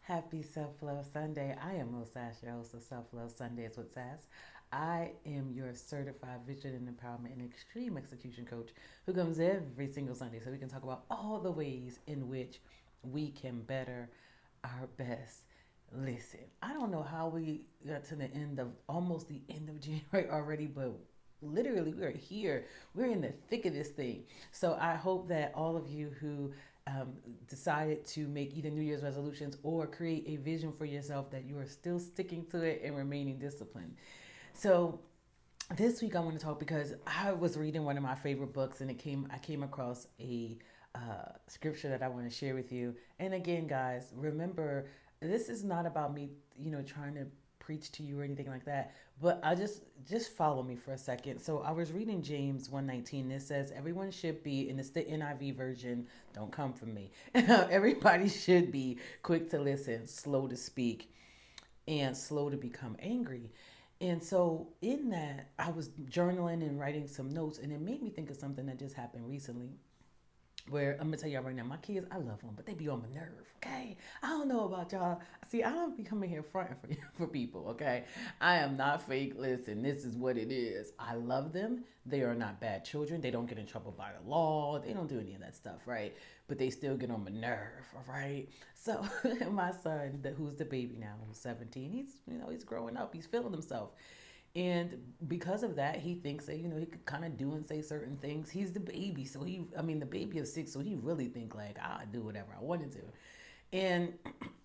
Happy Self Love Sunday. I am Moe Sass, your host of Self Love Sundays with Sass. I am your certified vision and empowerment and extreme execution coach who comes every single Sunday so we can talk about all the ways in which we can better our best. Listen, I don't know how we got to the end of almost the end of January already, but literally we're here. We're in the thick of this thing. So I hope that all of you who um, decided to make either New Year's resolutions or create a vision for yourself that you are still sticking to it and remaining disciplined. So this week I want to talk because I was reading one of my favorite books and I came across a scripture that I want to share with you. And again, guys, remember this is not about me, trying to preach to you or anything like that. But I just follow me for a second. So I was reading James 1:19. It says everyone should be, and it's the NIV version. Don't come from me. Everybody should be quick to listen, slow to speak, and slow to become angry. And so in that, I was journaling and writing some notes, and it made me think of something that just happened recently where I'm gonna tell y'all right now, my kids, I love them, but they be on my nerve. Okay, I don't know about y'all. See, I don't be coming here fronting for for people. Okay, I am not fake. Listen, this is what it is. I love them. They are not bad children. They don't get in trouble by the law. They don't do any of that stuff, right? But they still get on my nerve. All right. So my son, who's the baby now, who's 17, he's growing up. He's feeling himself. And because of that, he thinks that, he could kind of do and say certain things. He's the baby. So the baby of 6. So he really think like, I do whatever I wanted to. And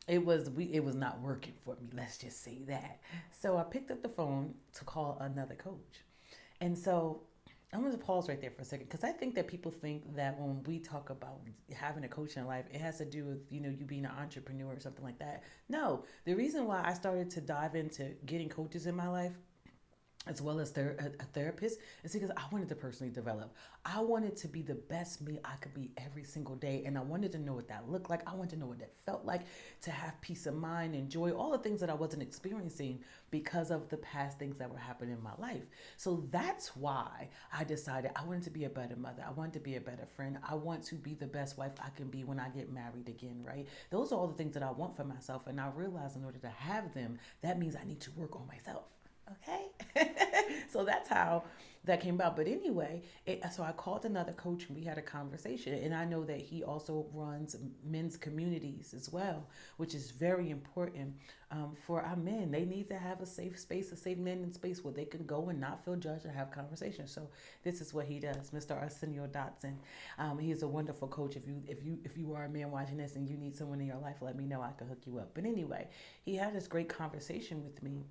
it was not working for me. Let's just say that. So I picked up the phone to call another coach. And so I'm going to pause right there for a second because I think that people think that when we talk about having a coach in life, it has to do with, you being an entrepreneur or something like that. No, the reason why I started to dive into getting coaches in my life as well as a therapist is because I wanted to personally develop. I wanted to be the best me I could be every single day. And I wanted to know what that looked like. I wanted to know what that felt like, to have peace of mind and joy, all the things that I wasn't experiencing because of the past things that were happening in my life. So that's why I decided I wanted to be a better mother. I wanted to be a better friend. I want to be the best wife I can be when I get married again, right? Those are all the things that I want for myself. And I realized in order to have them, that means I need to work on myself. Okay. So that's how that came about. But anyway, so I called another coach and we had a conversation. And I know that he also runs men's communities as well, which is very important for our men. They need to have a safe space, a safe men in space where they can go and not feel judged and have conversations. So this is what he does, Mr. Arsenio Dotson. He is a wonderful coach. If you are a man watching this and you need someone in your life, let me know. I can hook you up. But anyway, he had this great conversation with me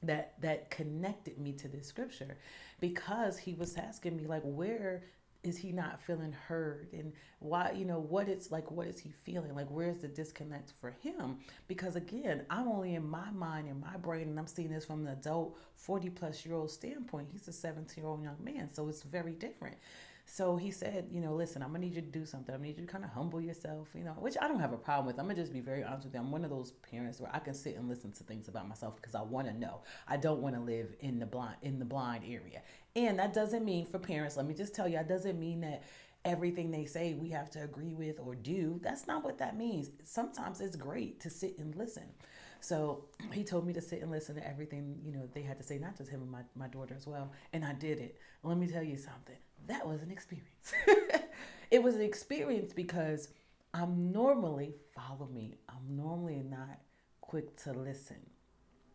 that connected me to this scripture because he was asking me like where is he not feeling heard and why what is he feeling like where's the disconnect for him because again I'm only in my mind and my brain and I'm seeing this from an adult 40 plus year old standpoint. He's a 17-year-old young man, so it's very different. So he said, listen, I'm gonna need you to do something. I'm gonna need you to kind of humble yourself, which I don't have a problem with. I'm gonna just be very honest with you. I'm one of those parents where I can sit and listen to things about myself because I want to know. I don't want to live in the blind area. And that doesn't mean for parents, let me just tell you, that doesn't mean that everything they say we have to agree with or do. That's not what that means. Sometimes it's great to sit and listen. So he told me to sit and listen to everything, they had to say, not just him and my daughter as well. And I did it. Let me tell you something. That was an experience. It was an experience because follow me, I'm normally not quick to listen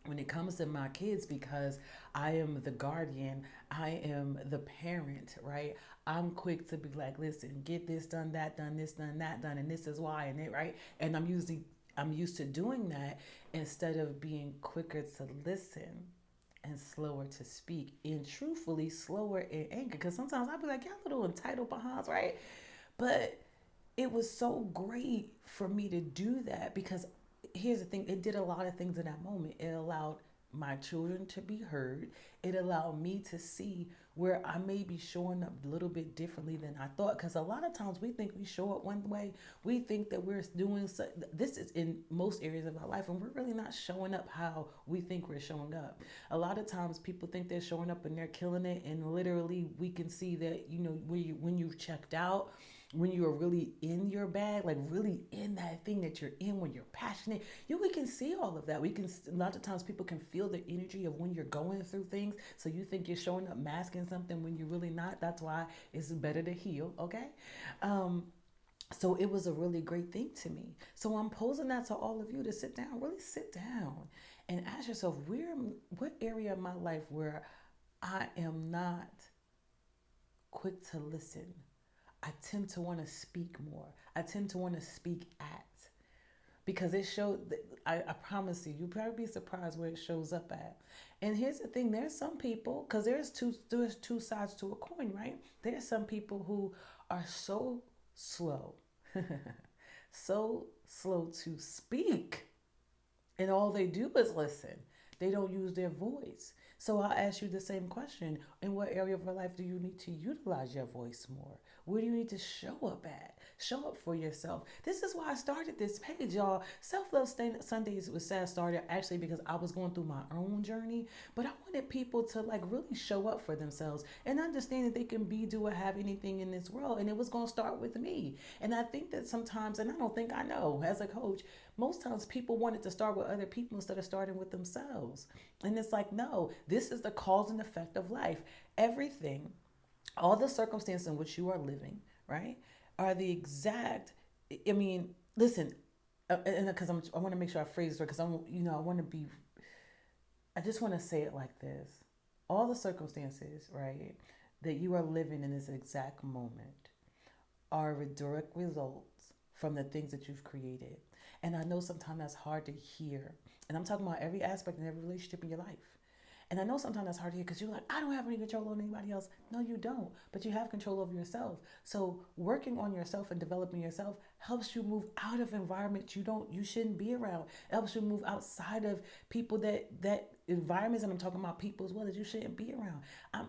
when it comes to my kids because I am the guardian, I am the parent, right? I'm quick to be like, listen, get this done, that done, this done, that done, and this is why, and it, right? And I'm used to doing that instead of being quicker to listen and slower to speak, and truthfully slower in anger. Because sometimes I'll be like, y'all little entitled behinds, right? But it was so great for me to do that because here's the thing, it did a lot of things in that moment. It allowed my children to be heard. It allowed me to see where I may be showing up a little bit differently than I thought. Because a lot of times we think we show up one way. We think that we're doing so. This is in most areas of our life, and we're really not showing up how we think we're showing up. A lot of times people think they're showing up and they're killing it, and literally we can see that when you've checked out when you're really in your bag, like really in that thing that you're in, when you're passionate, we can see all of that. We can, a lot of times people can feel the energy of when you're going through things. So you think you're showing up masking something when you're really not. That's why it's better to heal, okay? Um, so it was a really great thing to me. So I'm posing that to all of you to sit down, really sit down and ask yourself, what area of my life where I am not quick to listen. I tend to want to speak more. I tend to want to speak at, because it showed. I promise you, you'll probably be surprised where it shows up at. And here's the thing: there's some people, because there's two sides to a coin, right? There's some people who are so slow, so slow to speak, and all they do is listen. They don't use their voice. So I'll ask you the same question. In what area of your life do you need to utilize your voice more? Where do you need to show up at? Show up for yourself. This is why I started this page, y'all. Self Love Sundays with Sass started actually because I was going through my own journey, but I wanted people to like really show up for themselves and understand that they can be, do, or have anything in this world. And it was going to start with me. And I think that sometimes, and I don't think I know as a coach, most times people wanted to start with other people instead of starting with themselves. And it's like, no, this is the cause and effect of life. Everything, all the circumstances in which you are living, right, are the exact, I mean, listen, and because I want to make sure I phrase it, because I want to be, I just want to say it like this. All the circumstances, right, that you are living in this exact moment are direct results from the things that you've created. And I know sometimes that's hard to hear. And I'm talking about every aspect and every relationship in your life. And I know sometimes that's hard to hear because you're like, I don't have any control over anybody else. No, you don't. But you have control over yourself. So working on yourself and developing yourself helps you move out of environments you shouldn't be around. It helps you move outside of people that environments, and I'm talking about people as well, that you shouldn't be around.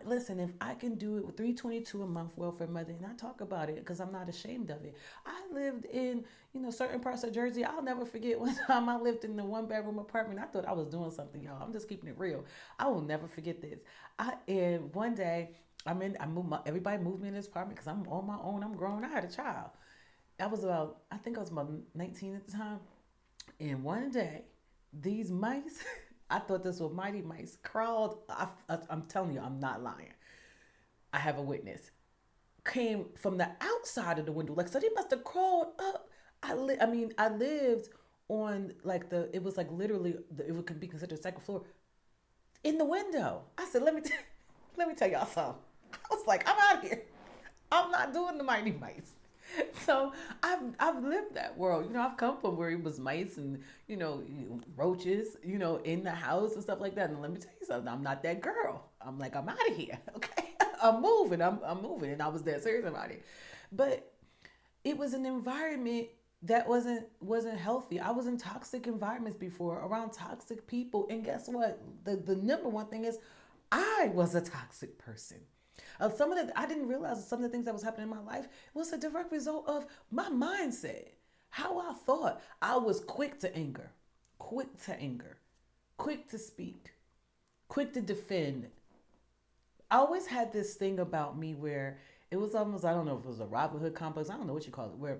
Listen, if I can do it with 322 a month welfare mother, and I talk about it because I'm not ashamed of it. I lived in, certain parts of Jersey. I'll never forget one time I lived in the 1-bedroom apartment. I thought I was doing something, y'all. I'm just keeping it real. I will never forget this. And one day everybody moved me in this apartment because I'm on my own. I'm grown. I had a child. I think I was about 19 at the time. And one day, these mice, I thought this were mighty mice, crawled. I'm telling you, I'm not lying. I have a witness. Came from the outside of the window. Like, so they must have crawled up. I lived on like it was like literally, it could be considered second floor in the window. I said, let me tell y'all something. I was like, I'm out of here. I'm not doing the mighty mice. So I've lived that world. I've come from where it was mice and roaches, in the house and stuff like that. And let me tell you something. I'm not that girl. I'm like, I'm out of here. Okay, I'm moving. I'm moving, and I was that serious about it. But it was an environment that wasn't healthy. I was in toxic environments before, around toxic people, and guess what? The number one thing is, I was a toxic person. I didn't realize that some of the things that was happening in my life was a direct result of my mindset. How I thought. I was quick to anger, quick to speak, quick to defend. I always had this thing about me where it was almost, I don't know if it was a Robin Hood complex, I don't know what you call it, where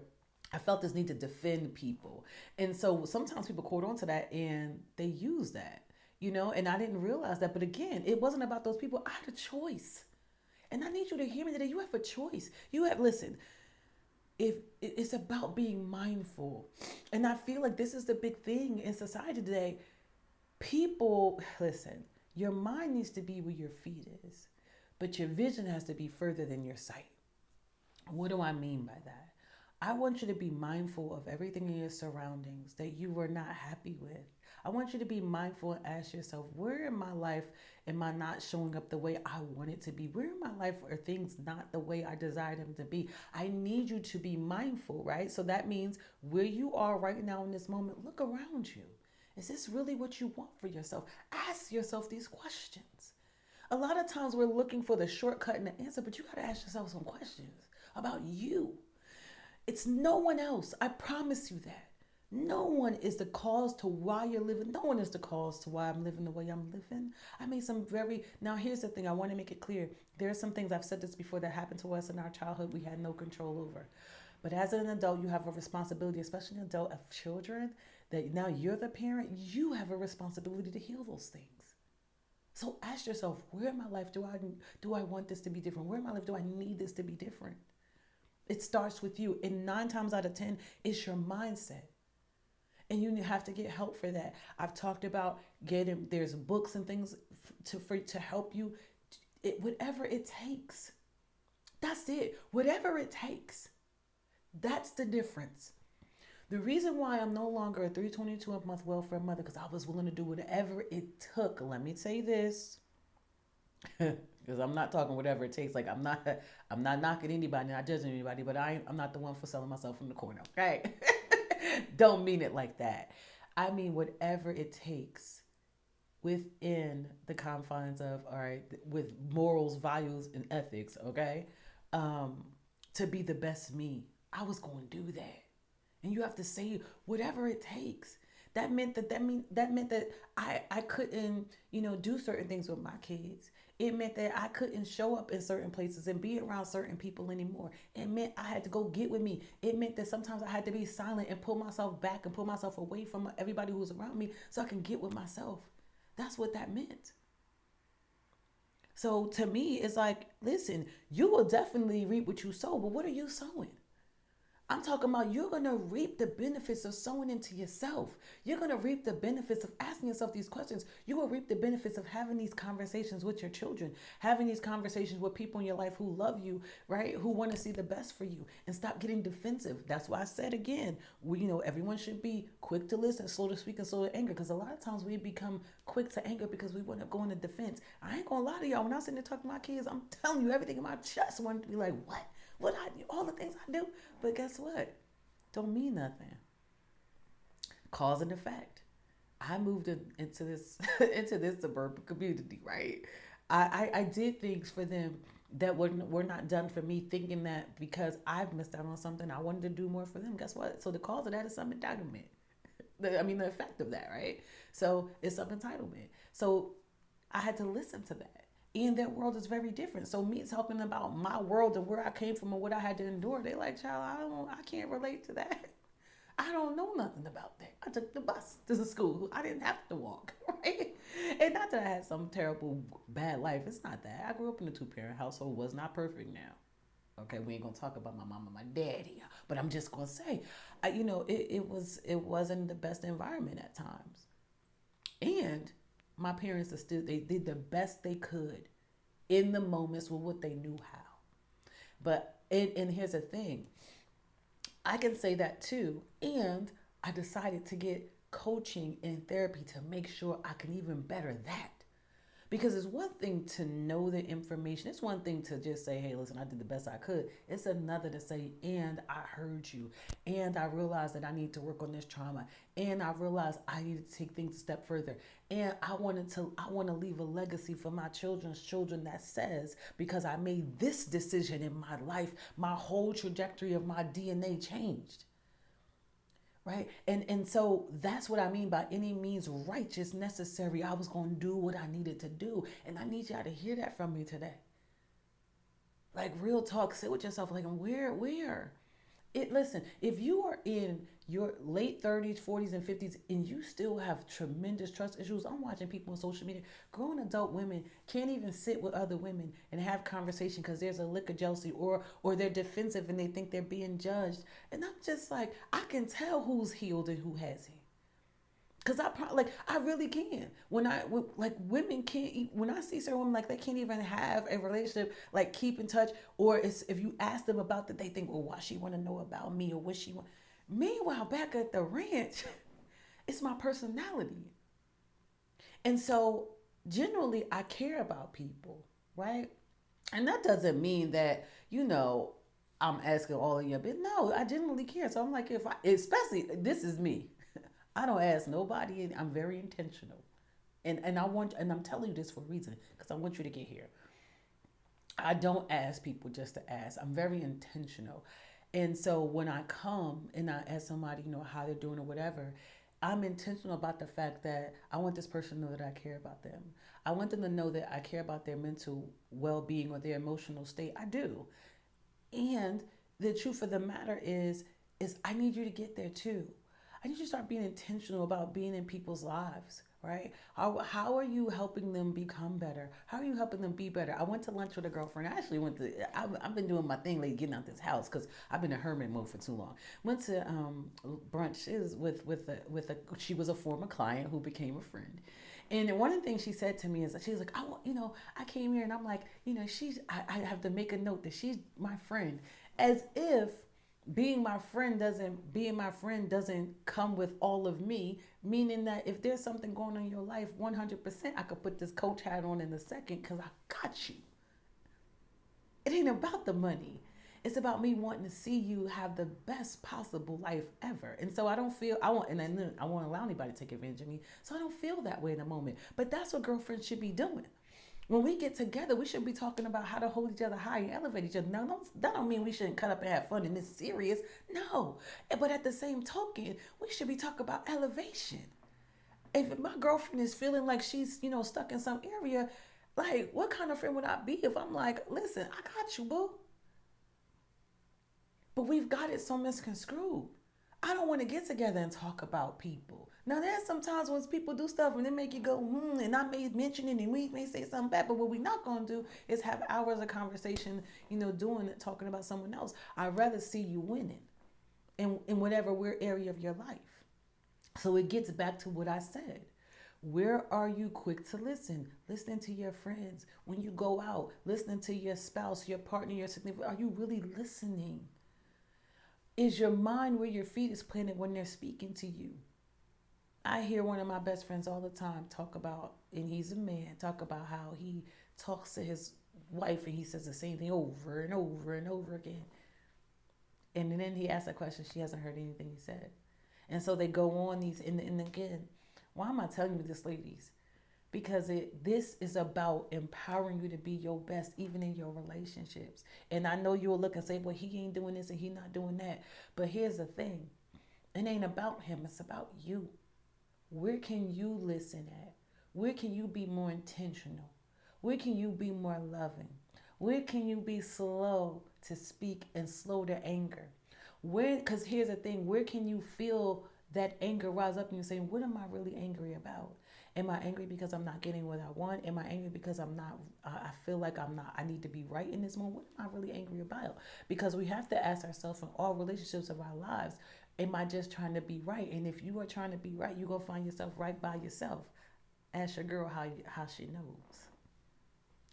I felt this need to defend people. And so sometimes people caught on to that and they use that, and I didn't realize that. But again, it wasn't about those people. I had a choice. And I need you to hear me today. You have a choice. Listen, if it's about being mindful. And I feel like this is the big thing in society today. People, listen, your mind needs to be where your feet is, but your vision has to be further than your sight. What do I mean by that? I want you to be mindful of everything in your surroundings that you were not happy with. I want you to be mindful and ask yourself, where in my life am I not showing up the way I want it to be? Where in my life are things not the way I desire them to be? I need you to be mindful, right? So that means where you are right now in this moment, look around you. Is this really what you want for yourself? Ask yourself these questions. A lot of times we're looking for the shortcut and the answer, but you got to ask yourself some questions about you. It's no one else. I promise you that. No one is the cause to why you're living. No one is the cause to why I'm living the way I'm living. I made some very. Now, here's the thing. I want to make it clear. There are some things, I've said this before, that happened to us in our childhood we had no control over. But as an adult, you have a responsibility, especially an adult of children, that now you're the parent. You have a responsibility to heal those things. So ask yourself, where in my life do I want this to be different? Where in my life do I need this to be different? It starts with you. And 9 times out of 10, it's your mindset. And you have to get help for that. I've talked about getting, there's books and things to help you. Whatever it takes. That's it. Whatever it takes. That's the difference. The reason why I'm no longer a 322 a month welfare mother, because I was willing to do whatever it took. Let me say this, because I'm not talking whatever it takes. Like, I'm not knocking anybody, not judging anybody, but I'm not the one for selling myself from the corner. Okay, don't mean it like that. I mean whatever it takes within the confines of, all right, with morals, values, and ethics. Okay, um, to be the best me. I was going to do that. And you have to say whatever it takes. That meant that I couldn't, do certain things with my kids. It meant that I couldn't show up in certain places and be around certain people anymore. It meant I had to go get with me. It meant that sometimes I had to be silent and pull myself back and pull myself away from everybody who was around me so I can get with myself. That's what that meant. So to me, it's like, listen, you will definitely reap what you sow, but what are you sowing? I'm talking about, you're going to reap the benefits of sowing into yourself. You're going to reap the benefits of asking yourself these questions. You will reap the benefits of having these conversations with your children, having these conversations with people in your life who love you, right? Who want to see the best for you, and stop getting defensive. That's why I said again, everyone should be quick to listen, slow to speak, and slow to anger. Because a lot of times we become quick to anger because we want to go into defense. I ain't going to lie to y'all. When I sit there talking to my kids, I'm telling you, everything in my chest wanted to be like, what I do, all the things I do. But guess what? Don't mean nothing. Cause and effect. I moved into this into this suburban community, right? I did things for them that were not done for me, thinking that because I've missed out on something, I wanted to do more for them. Guess what? So the cause of that is some entitlement. The effect of that, right? So it's some entitlement. So I had to listen to that. And their world is very different. So me talking about my world and where I came from and what I had to endure, they like, child, I can't relate to that. I don't know nothing about that. I took the bus to the school. I didn't have to walk, right? And not that I had some terrible bad life. It's not that. I grew up in a 2-parent household. Was not perfect now. Okay, we ain't gonna talk about my mom and my daddy, but I'm just gonna say, it wasn't the best environment at times. And my parents they did the best they could in the moments with what they knew how. But and here's the thing, I can say that too. And I decided to get coaching and therapy to make sure I can even better that. Because it's one thing to know the information. It's one thing to just say, hey, listen, I did the best I could. It's another to say, and I heard you. And I realized that I need to work on this trauma. And I realized I need to take things a step further. And I want to leave a legacy for my children's children that says, because I made this decision in my life, my whole trajectory of my DNA changed. Right? And so that's what I mean by any means righteous necessary. I was going to do what I needed to do. And I need y'all to hear that from me today. Like, real talk, sit with yourself, like, where? Listen, if you are in your late 30s, 40s, and 50s, and you still have tremendous trust issues, I'm watching people on social media, grown adult women can't even sit with other women and have conversation because there's a lick of jealousy, or they're defensive and they think they're being judged. And I'm just like, I can tell who's healed and who hasn't. Cause I really can. Like, women can't eat, when I see certain women, like, they can't even have a relationship, like, keep in touch, or if you ask them about that, they think, well, why she want to know about me, or what she want. Meanwhile, back at the ranch, it's my personality. And so generally I care about people, right? And that doesn't mean that, I'm asking all of you, but no, I genuinely care. So I'm like, especially, this is me. I don't ask nobody, and I'm very intentional. And I'm telling you this for a reason, because I want you to get here. I don't ask people just to ask. I'm very intentional. And so when I come and I ask somebody, how they're doing or whatever, I'm intentional about the fact that I want this person to know that I care about them. I want them to know that I care about their mental well being or their emotional state. I do. And the truth of the matter is I need you to get there too. I need you to start being intentional about being in people's lives, right? How are you helping them become better? How are you helping them be better? I went to lunch with a girlfriend. I actually went to, I've been doing my thing lately, getting out this house because I've been in hermit mode for too long. Went to brunch. It was she was a former client who became a friend. And one of the things she said to me is that she was like, I want, I came here and I'm like, I have to make a note that she's my friend. As if being my friend doesn't come with all of me, meaning that if there's something going on in your life, 100% I could put this coach hat on in a second because I got you. It ain't about the money. It's about me wanting to see you have the best possible life ever. And so I don't feel I won't allow anybody to take advantage of me. So I don't feel that way in a moment. But that's what girlfriends should be doing. When we get together, we should be talking about how to hold each other high and elevate each other. Now, that don't mean we shouldn't cut up and have fun and it's serious. No. But at the same token, we should be talking about elevation. If my girlfriend is feeling like she's, stuck in some area, like, what kind of friend would I be if I'm like, listen, I got you, boo. But we've got it so misconstrued. I don't want to get together and talk about people. Now, there's sometimes when people do stuff and they make you go, and I may mention it and we may say something bad, but what we're not going to do is have hours of conversation, doing it, talking about someone else. I'd rather see you winning in whatever area of your life. So it gets back to what I said. Where are you quick to listen? Listening to your friends. When you go out, listening to your spouse, your partner, your significant. Are you really listening? Is your mind where your feet is planted when they're speaking to you? I hear one of my best friends all the time talk about, and he's a man, talk about how he talks to his wife and he says the same thing over and over and over again. And then he asks a question, she hasn't heard anything he said. And so they go on these, and again, why am I telling you this, ladies? Because this is about empowering you to be your best, even in your relationships. And I know you'll look and say, well, he ain't doing this and he not doing that. But here's the thing. It ain't about him. It's about you. Where can you listen at? Where can you be more intentional? Where can you be more loving? Where can you be slow to speak and slow to anger? Because here's the thing. Where can you feel that anger rise up and you say, what am I really angry about? Am I angry because I'm not getting what I want? Am I angry because I'm not, I feel like I need to be right in this moment? What am I really angry about? Because we have to ask ourselves in all relationships of our lives, am I just trying to be right? And if you are trying to be right, you're going to find yourself right by yourself. Ask your girl how she knows.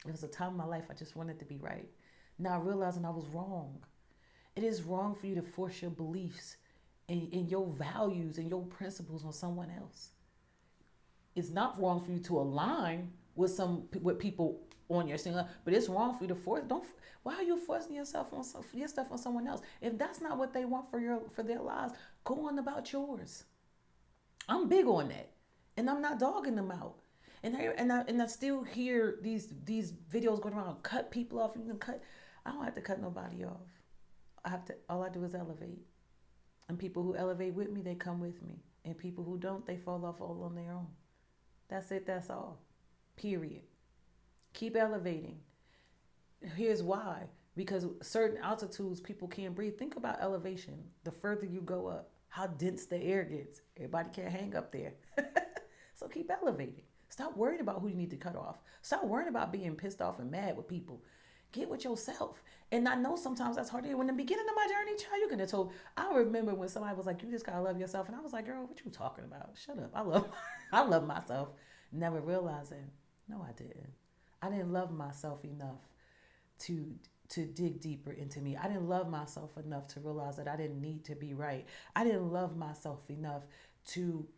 There was a time in my life I just wanted to be right. Now realizing I was wrong. It is wrong for you to force your beliefs and your values and your principles on someone else. It's not wrong for you to align with people on your single, but it's wrong for you to force. Why are you forcing your stuff on someone else? If that's not what they want for their lives, go on about yours. I'm big on that, and I'm not dogging them out. And I still hear these videos going around, cut people off. You can cut. I don't have to cut nobody off. All I do is elevate. And people who elevate with me, they come with me. And people who don't, they fall off all on their own. That's it, that's all. Period. Keep elevating. Here's why. Because certain altitudes, people can't breathe. Think about elevation. The further you go up, how dense the air gets. Everybody can't hang up there. So keep elevating. Stop worrying about who you need to cut off. Stop worrying about being pissed off and mad with people. Get with yourself. And I know sometimes that's hard to hear. When in the beginning of my journey, child, you could have told. I remember when somebody was like, you just gotta love yourself. And I was like, girl, what you talking about? Shut up. I love myself. Never realizing, no, I didn't. I didn't love myself enough to dig deeper into me. I didn't love myself enough to realize that I didn't need to be right. I didn't love myself enough to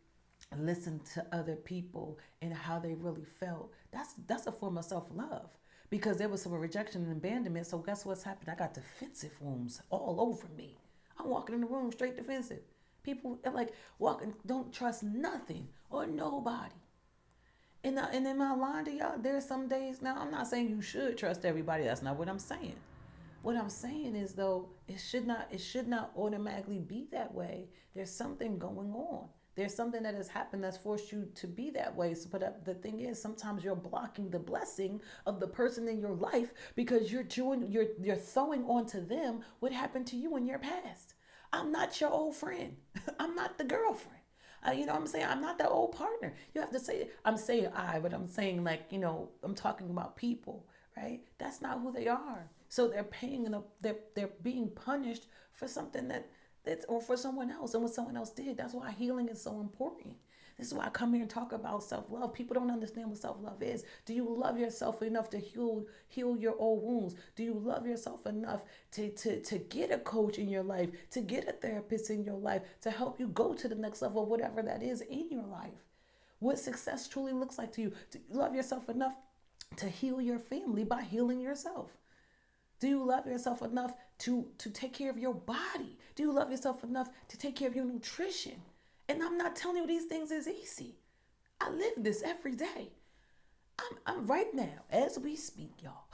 listen to other people and how they really felt. That's a form of self-love. Because there was some rejection and abandonment. So guess what's happened? I got defensive wounds all over me. I'm walking in the room straight defensive. People are like walking, don't trust nothing or nobody. And am I lying to y'all? There's some days, now I'm not saying you should trust everybody. That's not what I'm saying. What I'm saying is though, it should not automatically be that way. There's something going on. There's something that has happened that's forced you to be that way. So, but the thing is, sometimes you're blocking the blessing of the person in your life because you're throwing onto them what happened to you in your past. I'm not your old friend. I'm not the girlfriend. You know what I'm saying? I'm not that old partner. You have to say, I'm saying but I'm saying like, I'm talking about people, right? That's not who they are. So they're they're being punished for something that's or for someone else and what someone else did. That's why healing is so important. This is why I come here and talk about self-love. People don't understand what self-love is. Do you love yourself enough to heal your old wounds? Do you love yourself enough to get a coach in your life, to get a therapist in your life, to help you go to the next level, whatever that is in your life? What success truly looks like to you? Do you love yourself enough to heal your family by healing yourself? Do you love yourself enough to take care of your body? Do you love yourself enough to take care of your nutrition? And I'm not telling you these things is easy. I live this every day. I'm right now, as we speak, y'all.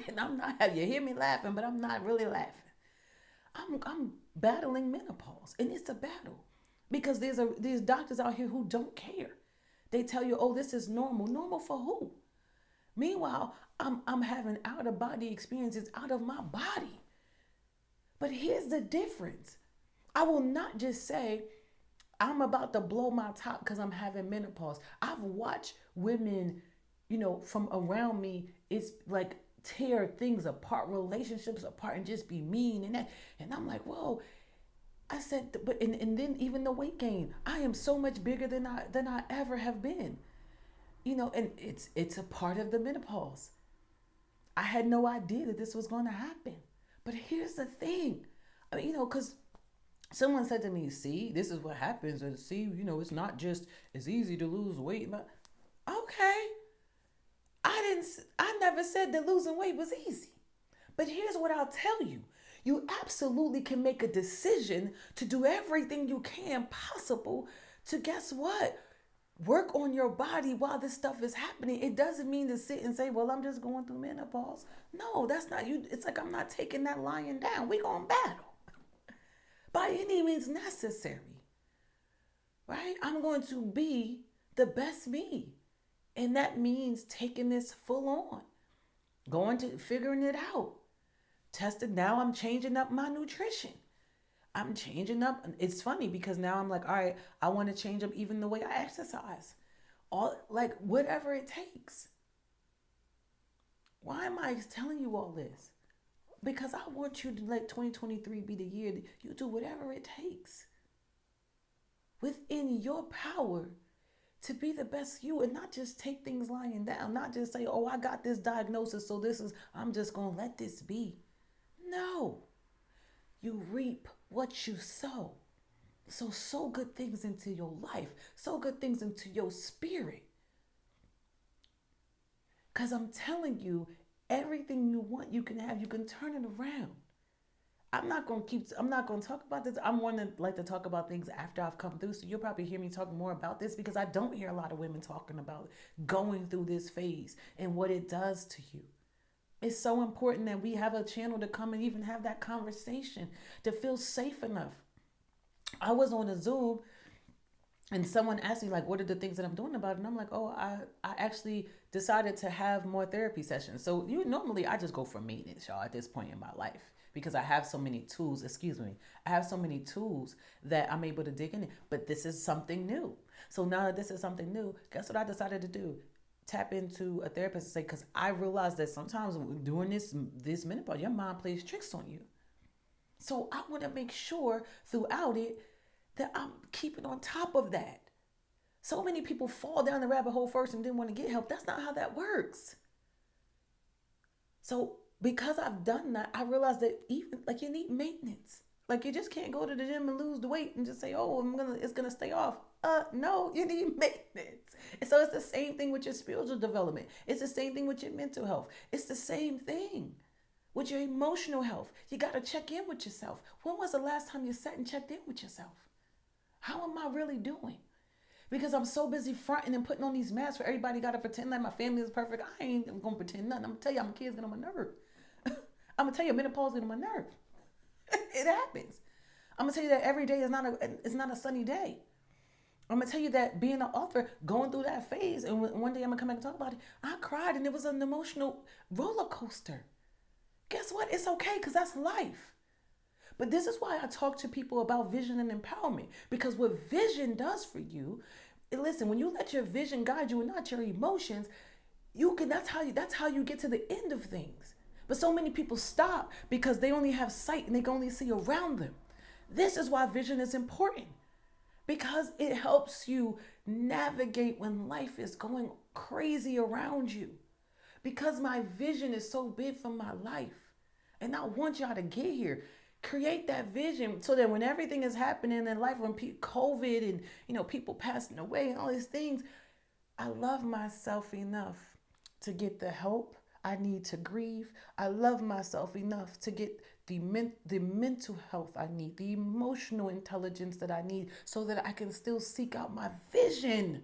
And I'm not, you hear me laughing, but I'm not really laughing. I'm battling menopause, and it's a battle because there's doctors out here who don't care. They tell you, oh, this is normal. Normal for who? Meanwhile, I'm having out of body experiences out of my body. But here's the difference. I will not just say I'm about to blow my top because I'm having menopause. I've watched women, from around me, it's like tear things apart, relationships apart, and just be mean and that. And I'm like, whoa. I said, but and then even the weight gain. I am so much bigger than I ever have been. And it's a part of the menopause. I had no idea that this was going to happen. But here's the thing, because someone said to me, see, this is what happens. And see, it's not just as easy to lose weight. But okay, I never said that losing weight was easy. But here's what I'll tell you. You absolutely can make a decision to do everything you can possible to, guess what? Work on your body while this stuff is happening. It doesn't mean to sit and say, well, I'm just going through menopause. No, that's not you. It's like I'm not taking that lion down. We're going to battle by any means necessary, right? I'm going to be the best me. And that means taking this full on, going to figuring it out, testing. Now I'm changing up my nutrition. I'm changing up. It's funny because now I'm like, all right, I want to change up even the way I exercise. All like whatever it takes. Why am I telling you all this? Because I want you to let 2023 be the year that you do whatever it takes within your power to be the best you and not just take things lying down, not just say, oh, I got this diagnosis, so I'm just going to let this be. No. You reap what you sow. So sow good things into your life. Sow good things into your spirit. Because I'm telling you, everything you want, you can have. You can turn it around. I'm not going to talk about this. I'm one that like to talk about things after I've come through. So you'll probably hear me talk more about this because I don't hear a lot of women talking about going through this phase and what it does to you. It's so important that we have a channel to come and even have that conversation, to feel safe enough. I was on a Zoom and someone asked me like, what are the things that I'm doing about it? And I'm like, oh, I actually decided to have more therapy sessions. So normally I just go for maintenance, y'all, at this point in my life because I have so many tools, I have so many tools that I'm able to dig in. But this is something new. So now that this is something new, guess what I decided to do? Tap into a therapist and say, because I realized that sometimes during this menopause, your mind plays tricks on you. So I want to make sure throughout it that I'm keeping on top of that. So many people fall down the rabbit hole first and didn't want to get help. That's not how that works. So because I've done that, I realized that even like you need maintenance. Like you just can't go to the gym and lose the weight and just say, oh, it's gonna stay off. No, you need maintenance. And so it's the same thing with your spiritual development. It's the same thing with your mental health. It's the same thing with your emotional health. You got to check in with yourself. When was the last time you sat and checked in with yourself? How am I really doing? Because I'm so busy fronting and putting on these masks for everybody got to pretend like my family is perfect. I ain't going to pretend nothing. I'm going to tell you, my kids get on my nerve. I'm gonna tell you, menopause is on my nerve. It happens. I'm gonna tell you that every day is not a sunny day. I'm gonna tell you that being an author, going through that phase, and one day I'm gonna come back and talk about it. I cried, and it was an emotional roller coaster. Guess what? It's okay, because that's life. But this is why I talk to people about vision and empowerment. Because what vision does for you, listen, when you let your vision guide you and not your emotions, you can that's how you get to the end of things. But so many people stop because they only have sight and they can only see around them. This is why vision is important. Because it helps you navigate when life is going crazy around you. Because my vision is so big for my life. And I want y'all to get here. Create that vision so that when everything is happening in life, when COVID and people passing away and all these things, I love myself enough to get the help I need to grieve. I love myself enough to get the mental health I need, the emotional intelligence that I need, so that I can still seek out my vision.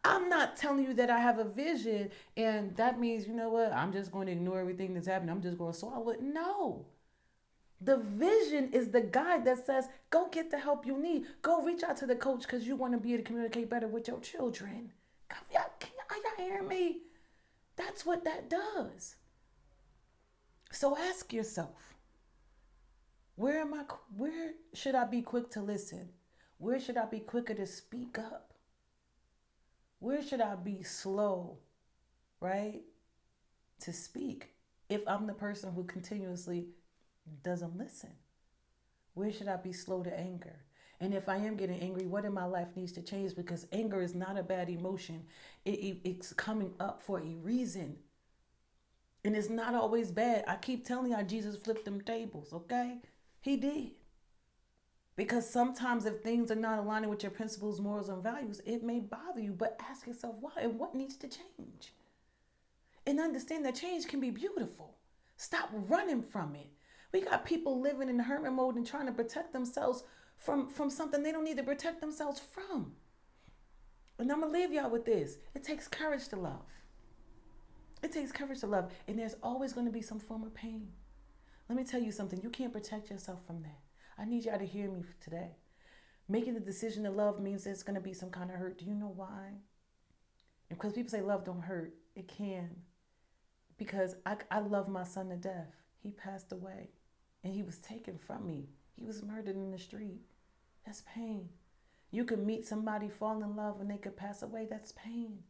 I'm not telling you that I have a vision and that means, you know what, I'm just going to ignore everything that's happening. I'm just going to swallow it. No. The vision is the guide that says, go get the help you need. Go reach out to the coach because you want to be able to communicate better with your children. Are y'all hearing me? That's what that does. So ask yourself, where should I be quick to listen? Where should I be quicker to speak up? Where should I be slow, right, to speak if I'm the person who continuously doesn't listen? Where should I be slow to anger? And if I am getting angry, what in my life needs to change? Because anger is not a bad emotion. It's coming up for a reason. And it's not always bad. I keep telling y'all Jesus flipped them tables, okay? He did. Because sometimes if things are not aligning with your principles, morals, and values, it may bother you. But ask yourself why and what needs to change. And understand that change can be beautiful. Stop running from it. We got people living in hermit mode and trying to protect themselves from something they don't need to protect themselves from. And I'm going to leave y'all with this. It takes courage to love. It takes courage to love. And there's always going to be some form of pain. Let me tell you something. You can't protect yourself from that. I need y'all to hear me today. Making the decision to love means there's going to be some kind of hurt. Do you know why? And because people say love don't hurt, it can. Because I love my son to death. He passed away. And he was taken from me. He was murdered in the street. That's pain. You could meet somebody, fall in love, and they could pass away. That's pain.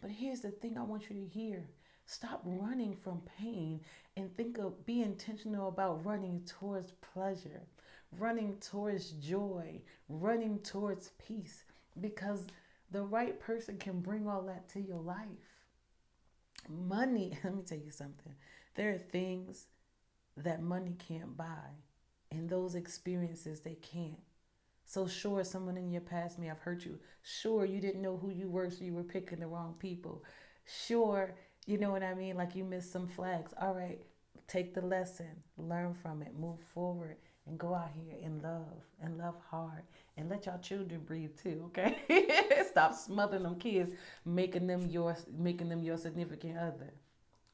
But here's the thing I want you to hear. Stop running from pain and be intentional about running towards pleasure, running towards joy, running towards peace. Because the right person can bring all that to your life. Money, let me tell you something. There are things that money can't buy, and those experiences they can't. So sure, someone in your past may have hurt you. Sure, you didn't know who you were, so you were picking the wrong people. Sure, you know what I mean? Like you missed some flags. All right, take the lesson, learn from it, move forward, and go out here and love hard, and let y'all children breathe too. Okay, stop smothering them kids, making them your significant other.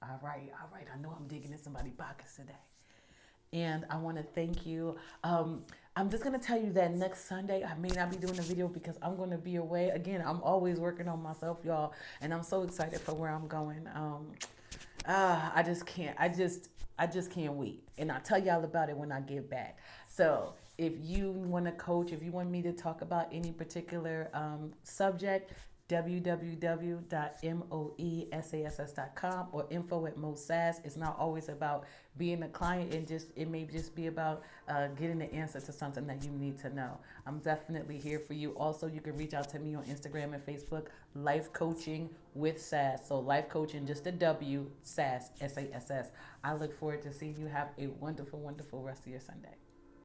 All right. I know I'm digging in somebody's pockets today. And I want to thank you. I'm just going to tell you that next Sunday, I may not be doing a video because I'm going to be away. Again, I'm always working on myself, y'all. And I'm so excited for where I'm going. I just can't. I just can't wait. And I'll tell y'all about it when I get back. So if you want to coach, if you want me to talk about any particular subject, www.moesass.com or info@moesass. It's not always about being a client, and it may just be about getting the answer to something that you need to know. I'm definitely here for you. Also, you can reach out to me on Instagram and Facebook, Life Coaching with Sass. So Life Coaching, just a W, Sass, SASS. I look forward to seeing you. Have a wonderful, wonderful rest of your Sunday.